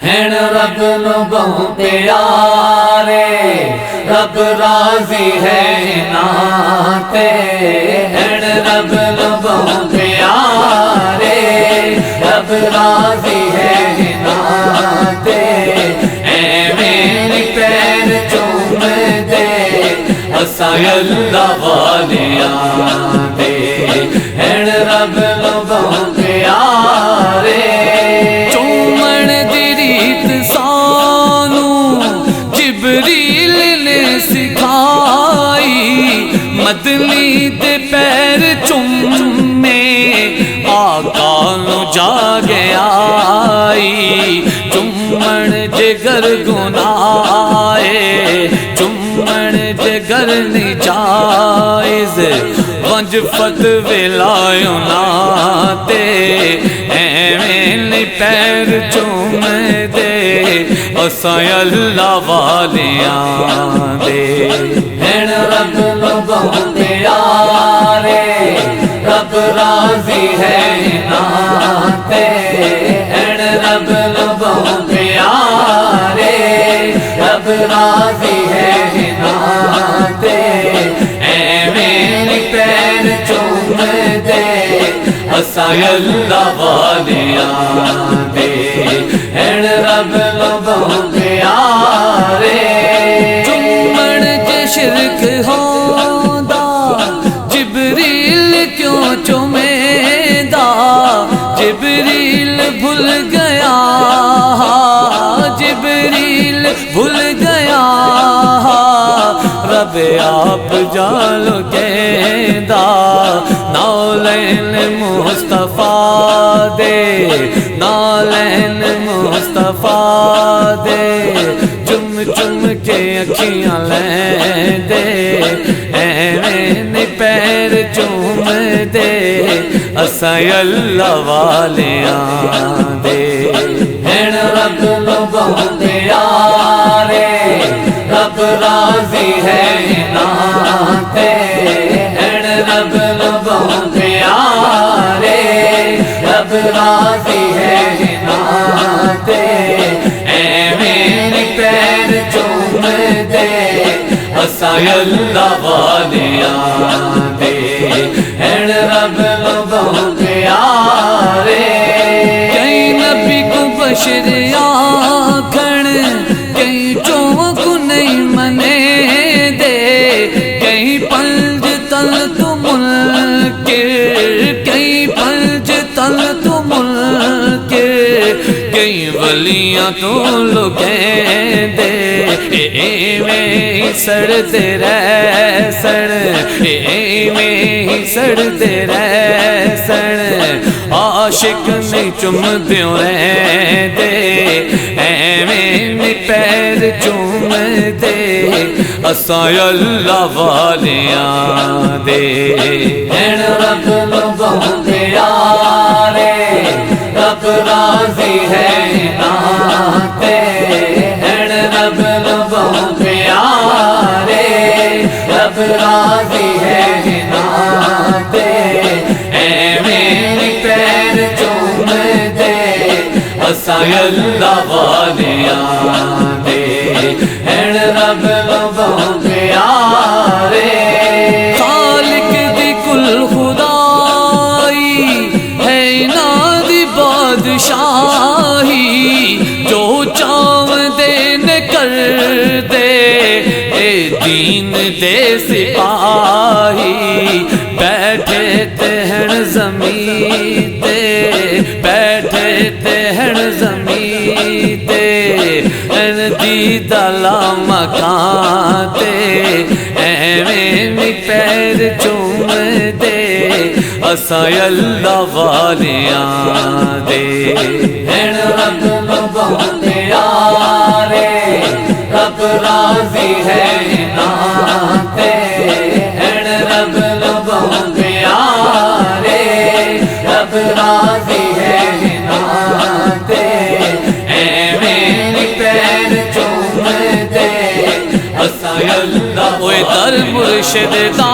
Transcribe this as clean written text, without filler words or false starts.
ہن رب نو بہت پیارے، رب راضی ہے ناتے، ہن رب نو بہت پیارے، رب راضی ہے ناتے، ایویں پیر چوم دے اساں اللہ والیاں دے، ہن رب نو بہت پیارے، جبریل نے سکھائی، مدنی دے پیر چومے آقا نو جاگے آئی، چومن جگر گناہ چومن جگر نہیں جائز، ونج فتوی لایو ناتے، ایویں نہیں پیر چوم دے اساں اللہ والیاں دے، ہن رب نو بہت پیارے، رب راضی ہے ناتے، ہن رب نو بہت پیارے، رب راضی ہے ناتے، ایویں پیر چوم دے اساں اللہ والیاں دے، ہن رب نو بہت پیارے، چومن چ شرک ہوندا جبریل کیوں چومیندا، جبریل بھول گیا، جبریل بھول گیا، رب آپ جالو کہندا، نالین مصطفیٰ دے، نالین مصطفیٰ دے، چم چم کے اکھیاں لیندے، ایویں پیر چوم دے اساں اللہ والیاں دے، ہن رب نو بہت پیارے، رب راضی ہے ناتے، ہن رب نو بہت پیارے، رب راضی ہے ناتے، ایویں پیر چوم دے اساں اللہ والیاں دے، ہن رب نو بہت پیارے، کئی نبی کو بشر آکھن، کئی چوں کو نہیں منے دے، کئی پنج تل تو منکر، کئی پنج تل تو منکر، کئی ولیاں تو لکیں دے، ایویں سڑتے رہ سن، ایویں سڑتے رہ سن، عاشق نہیں چوم دیوں رہ دے، ایویں پیر چوم دے اساں اللہ والیاں دے، ہن رب نو بہت پیارے، رب راضی ہے ناتے، ہن رب نو بہت پیارے، رب راضی ہے ناتے، ایویں پیر چوم دے اساں اللہ والیاں دے، ہن رب نو بہت پیارے، خالق دی کل خدائی ہے انہاں دی بادشاہی، جو چاہندے نے کر دے، اے دین دے سپاہی، بیٹھے تے ہن زمین تے، بیٹھے تے ہن زمین تے، ہن دیدالا مکان تے، ایویں پیر چوم دے اساں اللہ والیاں دے، ہن رب نو بہت پیارے، رب راضی ہے ناتے، ہن رب نو بہت پیارے، رب راضی ہے ناتے، ایویں پیر چوم دے اساں اللہ، اوے در مرشد دا